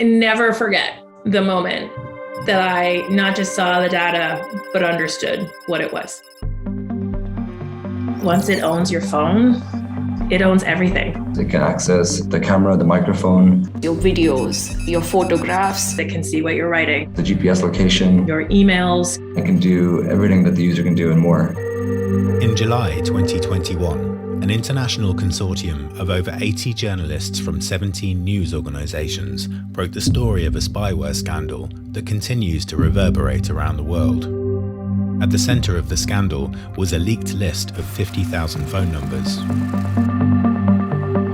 never forget the moment that I not just saw the data, but understood what it was. Once it owns your phone, it owns everything. It can access the camera, the microphone, your videos, your photographs. It can see what you're writing, the GPS location, your emails. It can do everything that the user can do and more. In July 2021, an international consortium of over 80 journalists from 17 news organizations broke the story of a spyware scandal that continues to reverberate around the world. At the center of the scandal was a leaked list of 50,000 phone numbers.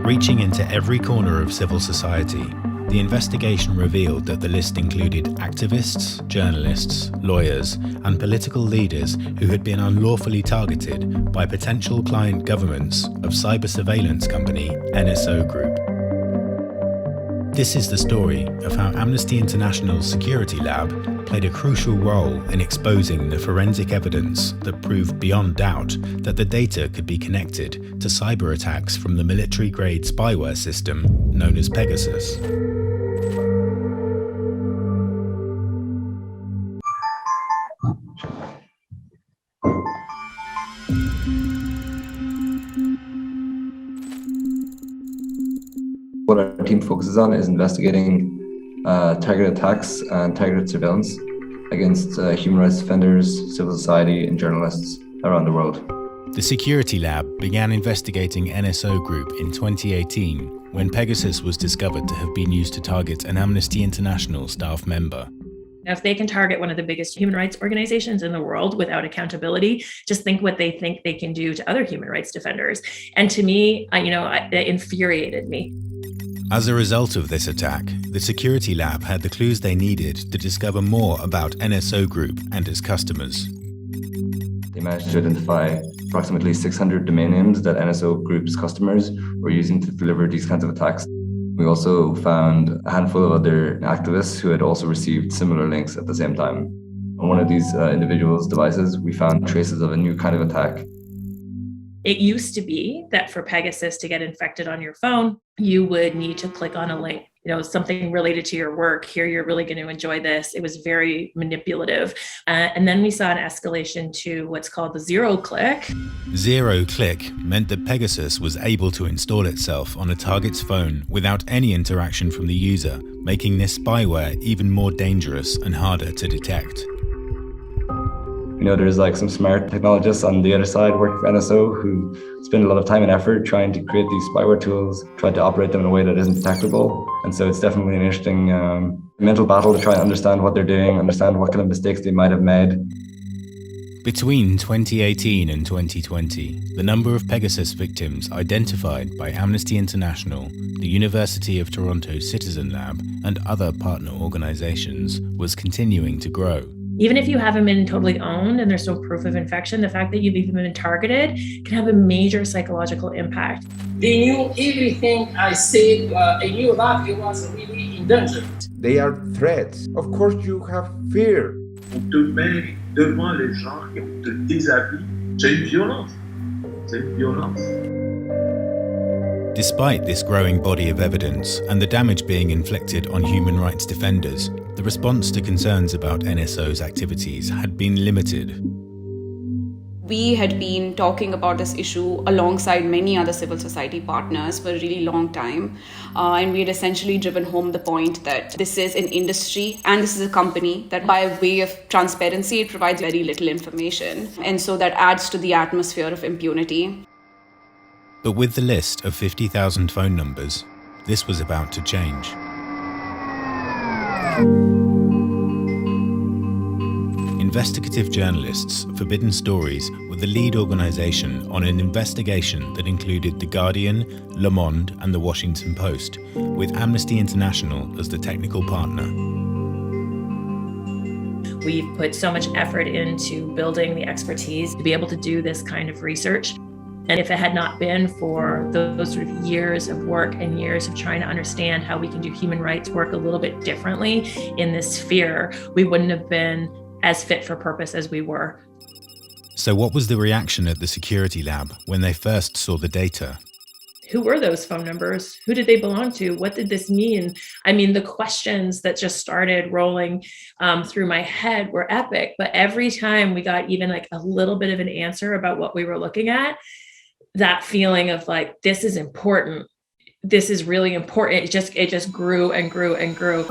Reaching into every corner of civil society, the investigation revealed that the list included activists, journalists, lawyers, and political leaders who had been unlawfully targeted by potential client governments of cyber surveillance company NSO Group. This is the story of how Amnesty International's security lab played a crucial role in exposing the forensic evidence that proved beyond doubt that the data could be connected to cyber attacks from the military-grade spyware system known as Pegasus. What our team focuses on is investigating targeted attacks and targeted surveillance against human rights defenders, civil society, and journalists around the world. The Security Lab began investigating NSO Group in 2018 when Pegasus was discovered to have been used to target an Amnesty International staff member. Now, if they can target one of the biggest human rights organizations in the world without accountability, just think what they think they can do to other human rights defenders. And to me, it infuriated me. As a result of this attack, the Security Lab had the clues they needed to discover more about NSO Group and its customers. They managed to identify approximately 600 domain names that NSO Group's customers were using to deliver these kinds of attacks. We also found a handful of other activists who had also received similar links at the same time. On one of these individuals' devices, we found traces of a new kind of attack. It used to be that for Pegasus to get infected on your phone, you would need to click on a link, something related to your work. Here, you're really going to enjoy this. It was very manipulative. And then we saw an escalation to what's called the zero click. Zero click meant that Pegasus was able to install itself on a target's phone without any interaction from the user, making this spyware even more dangerous and harder to detect. There's some smart technologists on the other side working for NSO who spend a lot of time and effort trying to create these spyware tools, try to operate them in a way that isn't detectable. And so it's definitely an interesting mental battle to try and understand what they're doing, understand what kind of mistakes they might have made. Between 2018 and 2020, the number of Pegasus victims identified by Amnesty International, the University of Toronto's Citizen Lab, and other partner organizations was continuing to grow. Even if you haven't been totally owned and there's no proof of infection, the fact that you've even been targeted can have a major psychological impact. They knew everything I said. They knew that it was really in danger. They are threats. Of course you have fear. On te met devant les gens et on te déshabille. C'est une violence. C'est une violence. Despite this growing body of evidence and the damage being inflicted on human rights defenders, the response to concerns about NSO's activities had been limited. We had been talking about this issue alongside many other civil society partners for a really long time. And we had essentially driven home the point that this is an industry and this is a company that by way of transparency, it provides very little information. And so that adds to the atmosphere of impunity. But with the list of 50,000 phone numbers, this was about to change. Investigative journalists Forbidden Stories were the lead organization on an investigation that included The Guardian, Le Monde, and The Washington Post, with Amnesty International as the technical partner. We've put so much effort into building the expertise to be able to do this kind of research. And if it had not been for those sort of years of work and years of trying to understand how we can do human rights work a little bit differently in this sphere, we wouldn't have been as fit for purpose as we were. So what was the reaction at the Security Lab when they first saw the data? Who were those phone numbers? Who did they belong to? What did this mean? I mean, the questions that just started rolling through my head were epic. But every time we got even like a little bit of an answer about what we were looking at, that feeling of like, this is important. This is really important. It just grew and grew and grew.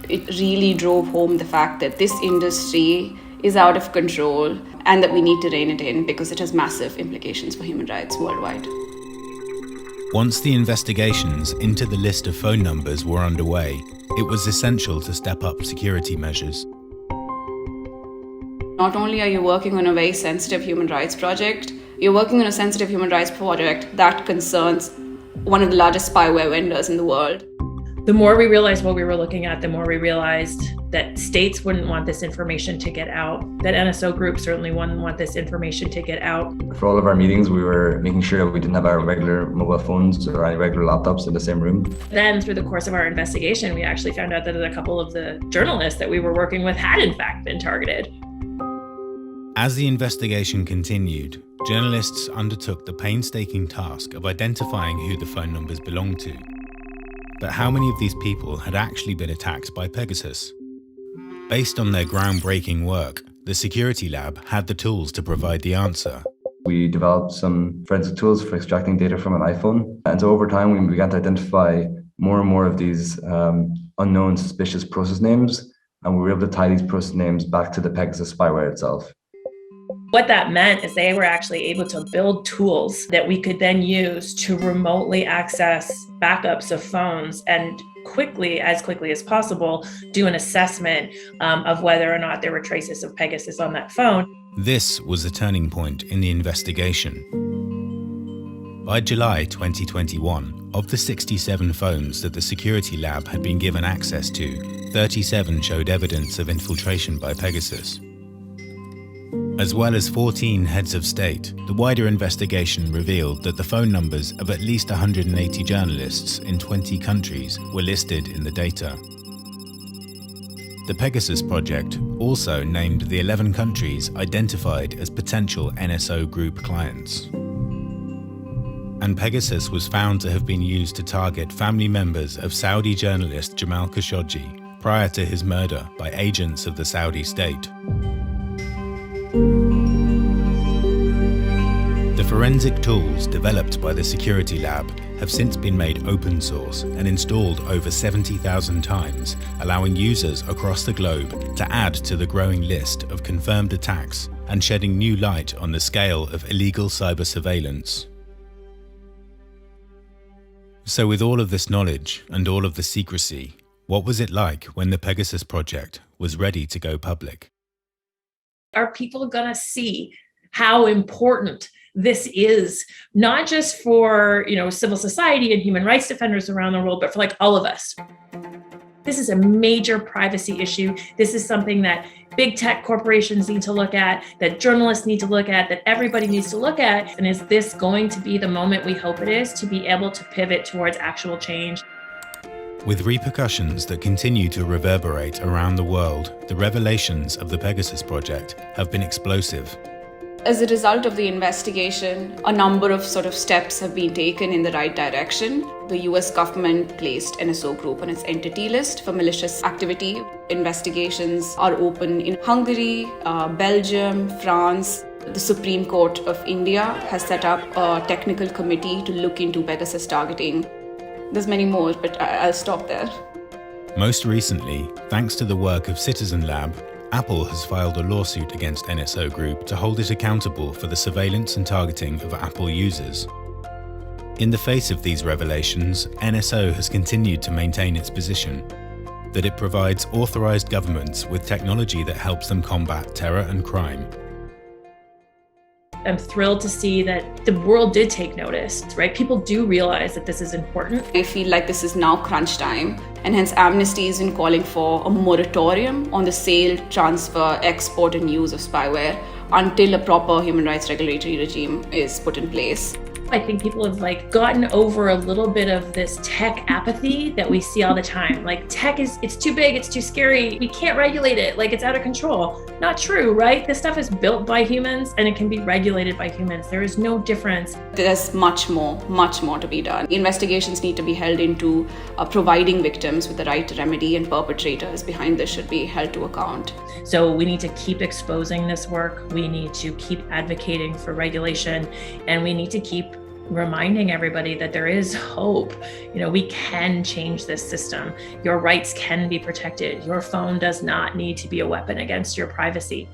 It really drove home the fact that this industry is out of control and that we need to rein it in because it has massive implications for human rights worldwide. Once the investigations into the list of phone numbers were underway, it was essential to step up security measures. Not only are you working on a very sensitive human rights project, you're working on a sensitive human rights project that concerns one of the largest spyware vendors in the world. The more we realized what we were looking at, the more we realized that states wouldn't want this information to get out, that NSO groups certainly wouldn't want this information to get out. For all of our meetings, we were making sure that we didn't have our regular mobile phones or any regular laptops in the same room. Then through the course of our investigation, we actually found out that a couple of the journalists that we were working with had in fact been targeted. As the investigation continued, journalists undertook the painstaking task of identifying who the phone numbers belonged to. But how many of these people had actually been attacked by Pegasus? Based on their groundbreaking work, the security lab had the tools to provide the answer. We developed some forensic tools for extracting data from an iPhone. And so over time, we began to identify more and more of these unknown suspicious process names, and we were able to tie these process names back to the Pegasus spyware itself. What that meant is they were actually able to build tools that we could then use to remotely access backups of phones and as quickly as possible, do an assessment of whether or not there were traces of Pegasus on that phone. This was a turning point in the investigation. By July 2021, of the 67 phones that the security lab had been given access to, 37 showed evidence of infiltration by Pegasus. As well as 14 heads of state, the wider investigation revealed that the phone numbers of at least 180 journalists in 20 countries were listed in the data. The Pegasus project also named the 11 countries identified as potential NSO group clients. And Pegasus was found to have been used to target family members of Saudi journalist Jamal Khashoggi prior to his murder by agents of the Saudi state. The forensic tools developed by the security lab have since been made open source and installed over 70,000 times, allowing users across the globe to add to the growing list of confirmed attacks and shedding new light on the scale of illegal cyber surveillance. So with all of this knowledge and all of the secrecy, what was it like when the Pegasus project was ready to go public? Are people going to see how important this is, not just for, civil society and human rights defenders around the world, but for like all of us? This is a major privacy issue. This is something that big tech corporations need to look at, that journalists need to look at, that everybody needs to look at. And is this going to be the moment we hope it is to be able to pivot towards actual change? With repercussions that continue to reverberate around the world, the revelations of the Pegasus project have been explosive. As a result of the investigation, a number of steps have been taken in the right direction. The US government placed NSO Group on its entity list for malicious activity. Investigations are open in Hungary, Belgium, France. The Supreme Court of India has set up a technical committee to look into Pegasus targeting. There's many more, but I'll stop there. Most recently, thanks to the work of Citizen Lab, Apple has filed a lawsuit against NSO Group to hold it accountable for the surveillance and targeting of Apple users. In the face of these revelations, NSO has continued to maintain its position that it provides authorized governments with technology that helps them combat terror and crime. I'm thrilled to see that the world did take notice, right? People do realize that this is important. I feel like this is now crunch time, and hence Amnesty is in calling for a moratorium on the sale, transfer, export and use of spyware until a proper human rights regulatory regime is put in place. I think people have gotten over a little bit of this tech apathy that we see all the time. Tech it's too big, it's too scary, we can't regulate it, it's out of control. Not true, right? This stuff is built by humans and it can be regulated by humans. There is no difference. There's much more to be done. Investigations need to be held into providing victims with the right remedy, and perpetrators behind this should be held to account. So we need to keep exposing this work. We need to keep advocating for regulation, and we need to keep reminding everybody that there is hope. We can change this system. Your rights can be protected. Your phone does not need to be a weapon against your privacy.